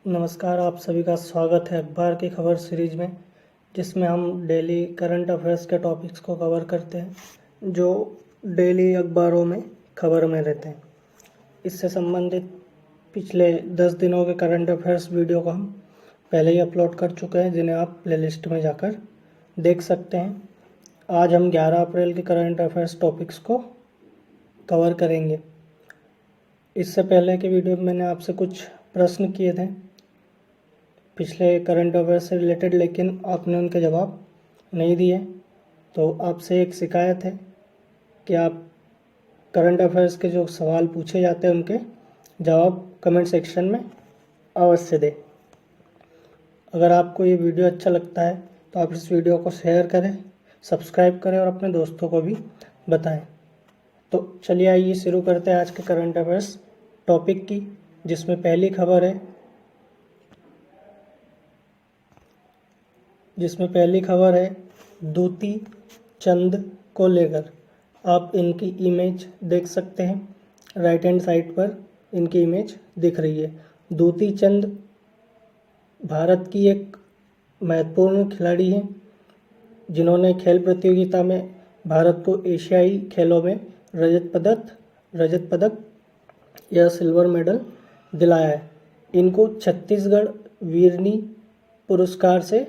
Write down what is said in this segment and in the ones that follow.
नमस्कार, आप सभी का स्वागत है अखबार की खबर सीरीज में, जिसमें हम डेली करंट अफेयर्स के टॉपिक्स को कवर करते हैं जो डेली अखबारों में खबर में रहते हैं। इससे संबंधित पिछले 10 दिनों के करंट अफेयर्स वीडियो को हम पहले ही अपलोड कर चुके हैं, जिन्हें आप प्लेलिस्ट में जाकर देख सकते हैं। आज हम 11 अप्रैल के करंट अफेयर्स टॉपिक्स को कवर करेंगे। इससे पहले के वीडियो में मैंने आपसे कुछ प्रश्न किए थे पिछले करंट अफेयर से रिलेटेड, लेकिन आपने उनके जवाब नहीं दिए। तो आपसे एक शिकायत है कि आप करंट अफेयर्स के जो सवाल पूछे जाते हैं उनके जवाब कमेंट सेक्शन में अवश्य दें। अगर आपको ये वीडियो अच्छा लगता है तो आप इस वीडियो को शेयर करें, सब्सक्राइब करें और अपने दोस्तों को भी बताएं। तो चलिए आइए शुरू करते हैं आज के करंट अफेयर्स टॉपिक की, जिसमें पहली खबर है दूती चंद को लेकर। आप इनकी इमेज देख सकते हैं, राइट हैंड साइड पर इनकी इमेज दिख रही है। दूती चंद भारत की एक महत्वपूर्ण खिलाड़ी हैं, जिन्होंने खेल प्रतियोगिता में भारत को एशियाई खेलों में रजत पदक या सिल्वर मेडल दिलाया है। इनको छत्तीसगढ़ वीरनी पुरस्कार से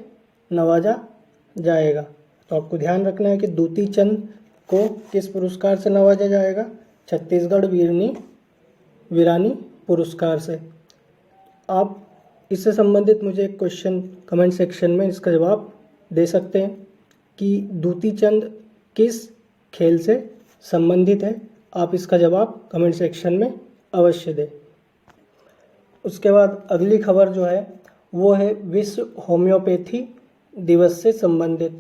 नवाजा जाएगा। तो आपको ध्यान रखना है कि दूती चंद को किस पुरस्कार से नवाजा जाएगा? छत्तीसगढ़ वीरानी पुरस्कार से। आप इससे संबंधित मुझे एक क्वेश्चन कमेंट सेक्शन में इसका जवाब दे सकते हैं कि दूती चंद किस खेल से संबंधित है। आप इसका जवाब कमेंट सेक्शन में अवश्य दें। उसके बाद अगली खबर जो है वो है विश्व होम्योपैथी दिवस से संबंधित।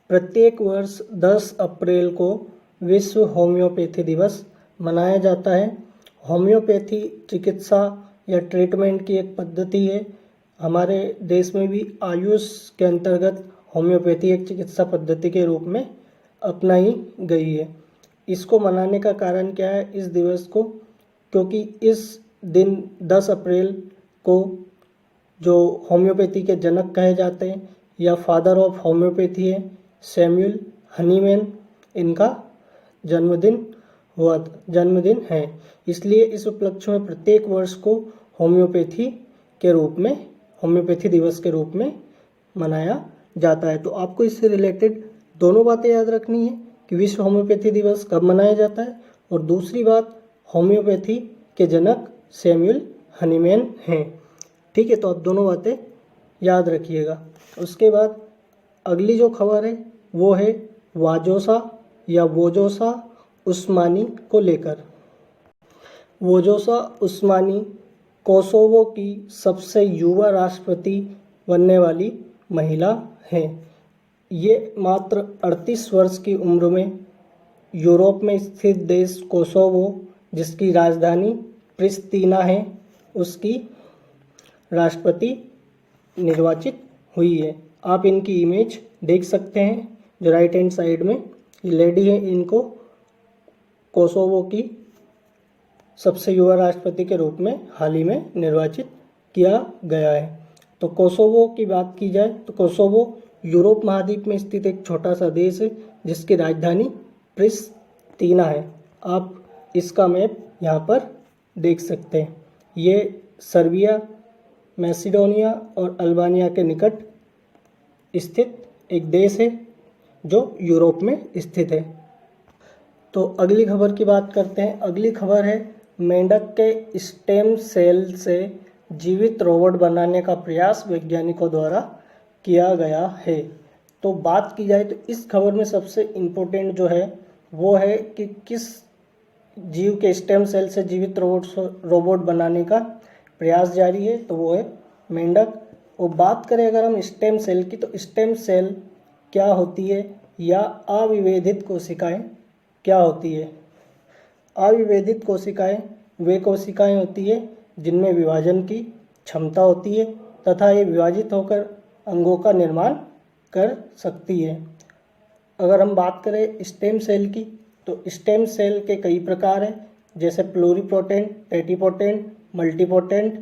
प्रत्येक वर्ष 10 अप्रैल को विश्व होम्योपैथी दिवस मनाया जाता है। होम्योपैथी चिकित्सा या ट्रीटमेंट की एक पद्धति है। हमारे देश में भी आयुष के अंतर्गत होम्योपैथी एक चिकित्सा पद्धति के रूप में अपनाई गई है। इसको मनाने का कारण क्या है इस दिवस को? क्योंकि इस दिन 10 अप्रैल को जो होम्योपैथी के जनक कहे जाते हैं या फादर ऑफ होम्योपैथी है, सैमुअल हनीमैन, इनका जन्मदिन है। इसलिए इस उपलक्ष्य में प्रत्येक वर्ष को होम्योपैथी दिवस के रूप में मनाया जाता है। तो आपको इससे रिलेटेड दोनों बातें याद रखनी है कि विश्व होम्योपैथी दिवस कब मनाया जाता है, और दूसरी बात होम्योपैथी के जनक सैमुअल हनीमैन हैं। ठीक है, तो आप दोनों बातें याद रखिएगा। उसके बाद अगली जो खबर है वो है वोजोसा उस्मानी को लेकर। वोजोसा उस्मानी कोसोवो की सबसे युवा राष्ट्रपति बनने वाली महिला हैं। ये मात्र 38 वर्ष की उम्र में यूरोप में स्थित देश कोसोवो, जिसकी राजधानी प्रिस्तीना है, उसकी राष्ट्रपति निर्वाचित हुई है। आप इनकी इमेज देख सकते हैं, जो राइट हैंड साइड में ये लेडी है। इनको कोसोवो की सबसे युवा राष्ट्रपति के रूप में हाल ही में निर्वाचित किया गया है। तो कोसोवो की बात की जाए तो कोसोवो यूरोप महाद्वीप में स्थित एक छोटा सा देश है, जिसकी राजधानी प्रिस्तीना है। आप इसका मैप यहाँ पर देख सकते हैं। ये सर्बिया, मैसिडोनिया और अल्बानिया के निकट स्थित एक देश है जो यूरोप में स्थित है। तो अगली खबर की बात करते हैं। अगली खबर है मेंढक के स्टेम सेल से जीवित रोबोट बनाने का प्रयास वैज्ञानिकों द्वारा किया गया है। तो बात की जाए तो इस खबर में सबसे इम्पोर्टेंट जो है वो है कि किस जीव के स्टेम सेल से जीवित रोबोट बनाने का प्रयास जारी है, तो वो है मेंढक। और बात करें अगर हम स्टेम सेल की, तो स्टेम सेल क्या होती है या अविभेदित कोशिकाएं क्या होती है? अविभेदित कोशिकाएं वे कोशिकाएं होती है जिनमें विभाजन की क्षमता होती है तथा ये विभाजित होकर अंगों का निर्माण कर सकती है। अगर हम बात करें स्टेम सेल की, तो स्टेम सेल के कई प्रकार हैं, जैसे प्लूरीपोटेंट, टेटीपोटेंट, मल्टीपोटेंट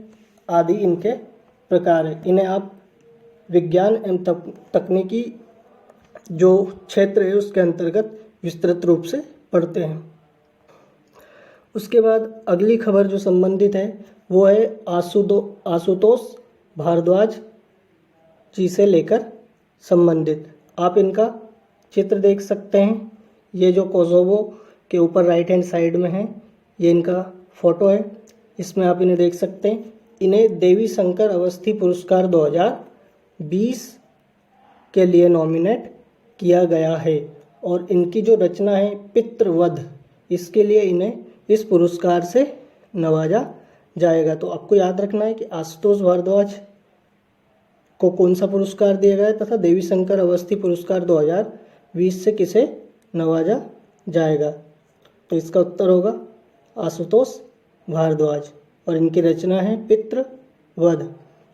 आदि इनके प्रकार है। इन्हें आप विज्ञान एवं तकनीकी जो क्षेत्र है उसके अंतर्गत विस्तृत रूप से पढ़ते हैं। उसके बाद अगली खबर जो संबंधित है वो है आशुतोष भारद्वाज जी से लेकर संबंधित। आप इनका चित्र देख सकते हैं। ये जो कोसोवो के ऊपर राइट हैंड साइड में है, ये इनका फोटो है। इसमें आप इन्हें देख सकते हैं। इन्हें देवी शंकर अवस्थी पुरस्कार 2020 के लिए नॉमिनेट किया गया है और इनकी जो रचना है पितृवध, इसके लिए इन्हें इस पुरस्कार से नवाजा जाएगा। तो आपको याद रखना है कि आशुतोष भारद्वाज को कौन सा पुरस्कार दिया गया है तथा देवी शंकर अवस्थी पुरस्कार 2020 से किसे नवाजा जाएगा। तो इसका उत्तर होगा आशुतोष भारद्वाज और इनकी रचना है पितृवध।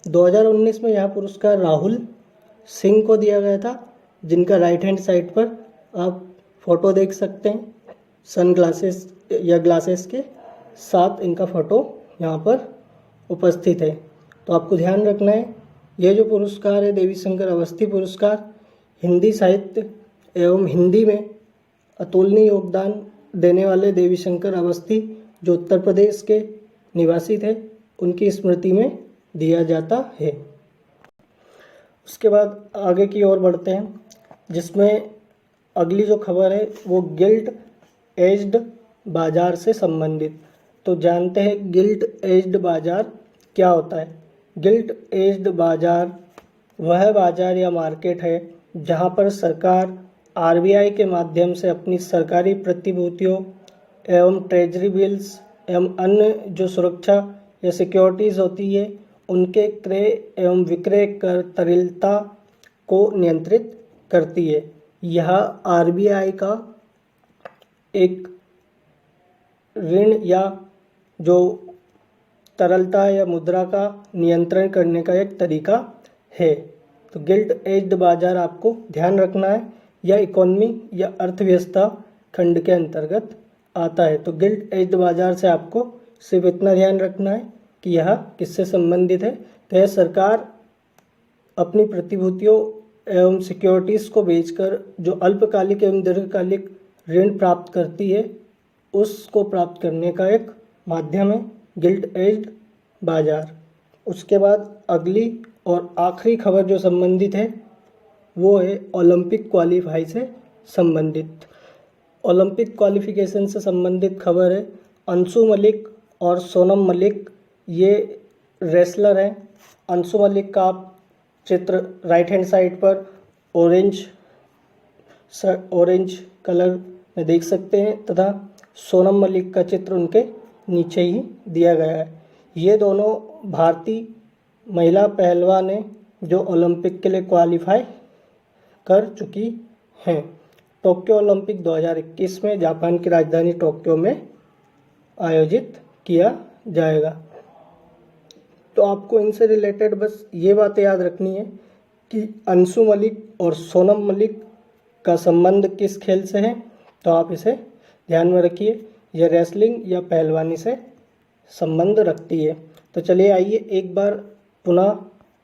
2019 में यह पुरस्कार राहुल सिंह को दिया गया था, जिनका राइट हैंड साइड पर आप फोटो देख सकते हैं। सन ग्लासेस या ग्लासेस के साथ इनका फोटो यहाँ पर उपस्थित है। तो आपको ध्यान रखना है, यह जो पुरस्कार है देवी शंकर अवस्थी पुरस्कार, हिंदी साहित्य एवं हिंदी में अतुलनीय योगदान देने वाले देवी शंकर अवस्थी जो उत्तर प्रदेश के निवासी थे, उनकी स्मृति में दिया जाता है। उसके बाद आगे की ओर बढ़ते हैं, जिसमें अगली जो खबर है वो गिल्ट एज्ड बाज़ार से संबंधित। तो जानते हैं गिल्ट एज्ड बाज़ार क्या होता है। गिल्ट एज्ड बाज़ार वह बाज़ार या मार्केट है जहां पर सरकार आरबीआई के माध्यम से अपनी सरकारी प्रतिभूतियों एवं ट्रेजरी बिल्स एवं अन्य जो सुरक्षा या सिक्योरिटीज़ होती है उनके क्रय एवं विक्रय कर तरलता को नियंत्रित करती है। यह आरबीआई का एक ऋण या जो तरलता या मुद्रा का नियंत्रण करने का एक तरीका है। तो गिल्ट एज्ड बाज़ार आपको ध्यान रखना है, यह इकोनॉमी या अर्थव्यवस्था खंड के अंतर्गत आता है। तो गिल्ट एज्ड बाज़ार से आपको सिर्फ इतना ध्यान रखना है कि यह किससे संबंधित है। तो यह सरकार अपनी प्रतिभूतियों एवं सिक्योरिटीज़ को बेचकर जो अल्पकालिक एवं दीर्घकालिक ऋण प्राप्त करती है, उसको प्राप्त करने का एक माध्यम है गिल्ट एज्ड बाज़ार। उसके बाद अगली और आखिरी खबर जो संबंधित है वो है ओलंपिक क्वालिफाई से संबंधित। ओलंपिक क्वालिफिकेशन से संबंधित खबर है। अंशु मलिक और सोनम मलिक ये रेसलर हैं। अंशु मलिक का आप चित्र राइट हैंड साइड पर ऑरेंज कलर में देख सकते हैं तथा सोनम मलिक का चित्र उनके नीचे ही दिया गया है। ये दोनों भारतीय महिला पहलवान हैं जो ओलंपिक के लिए क्वालिफाई कर चुकी हैं। टोक्यो ओलंपिक 2021 में जापान की राजधानी टोक्यो में आयोजित किया जाएगा। तो आपको इनसे रिलेटेड बस ये बातें याद रखनी है कि अंशु मलिक और सोनम मलिक का संबंध किस खेल से है, तो आप इसे ध्यान में रखिए। यह रेसलिंग या पहलवानी से संबंध रखती है। तो चलिए आइए एक बार पुनः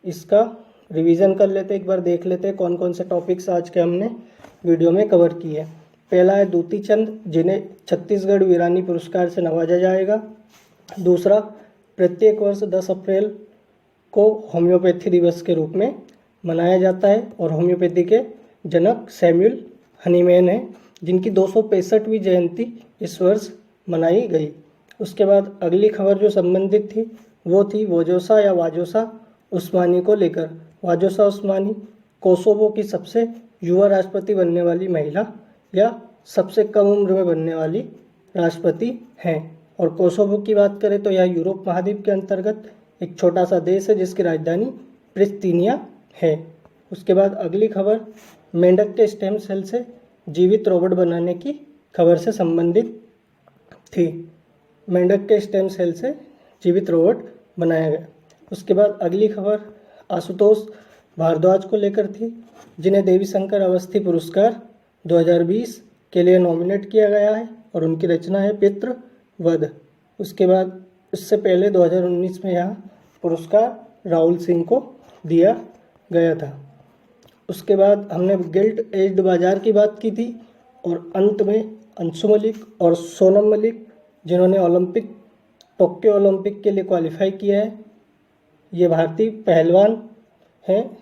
इसका रिवीजन कर लेते हैं, एक बार देख लेते हैं कौन कौन से टॉपिक्स आज के हमने वीडियो में कवर किए हैं। पहला है दूती चंद, जिन्हें छत्तीसगढ़ वीरानी पुरस्कार से नवाजा जाएगा। दूसरा, प्रत्येक वर्ष 10 अप्रैल को होम्योपैथी दिवस के रूप में मनाया जाता है और होम्योपैथी के जनक सैमुअल हनीमैन हैं, जिनकी 265वीं जयंती इस वर्ष मनाई गई। उसके बाद अगली खबर जो संबंधित थी वो थी वोजोसा या वाजोसा उस्मानी को लेकर। वाजोसा उस्मानी कोसोवो की सबसे युवा राष्ट्रपति बनने वाली महिला या सबसे कम उम्र में बनने वाली राष्ट्रपति हैं। और कोसोवो की बात करें तो यह यूरोप महाद्वीप के अंतर्गत एक छोटा सा देश है जिसकी राजधानी प्रिस्तीनिया है। उसके बाद अगली खबर मेंढक के स्टेम सेल से जीवित रोबोट बनाने की खबर से संबंधित थी। मेंढक के स्टेम सेल से जीवित रोबोट बनाया गया। उसके बाद अगली खबर आशुतोष भारद्वाज को लेकर थी, जिन्हें देवी शंकर अवस्थी पुरस्कार 2020 के लिए नॉमिनेट किया गया है और उनकी रचना है पितृवध। उसके बाद इससे पहले 2019 में यह पुरस्कार राहुल सिंह को दिया गया था। उसके बाद हमने गिल्ट एज्ड बाज़ार की बात की थी और अंत में अंशु मलिक और सोनम मलिक जिन्होंने टोक्यो ओलंपिक के लिए क्वालिफाई किया है, ये भारतीय पहलवान हैं,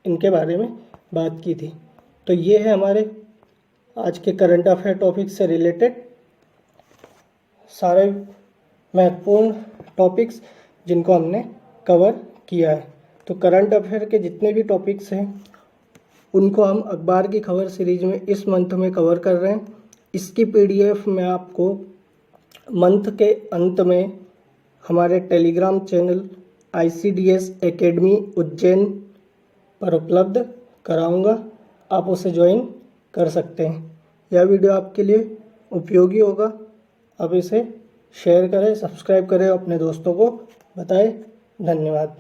इनके बारे में बात की थी। तो ये है हमारे आज के करंट अफेयर टॉपिक से रिलेटेड सारे महत्वपूर्ण टॉपिक्स जिनको हमने कवर किया है। तो करंट अफेयर के जितने भी टॉपिक्स हैं उनको हम अखबार की खबर सीरीज में इस मंथ में कवर कर रहे हैं। इसकी PDF मैं आपको मंथ के अंत में हमारे Telegram channel ICDS academy Ujjain पर उपलब्ध कराऊंगा, आप उसे ज्वाइन कर सकते हैं। यह वीडियो आपके लिए उपयोगी होगा, आप इसे शेयर करें, सब्सक्राइब करें, अपने दोस्तों को बताएं। धन्यवाद।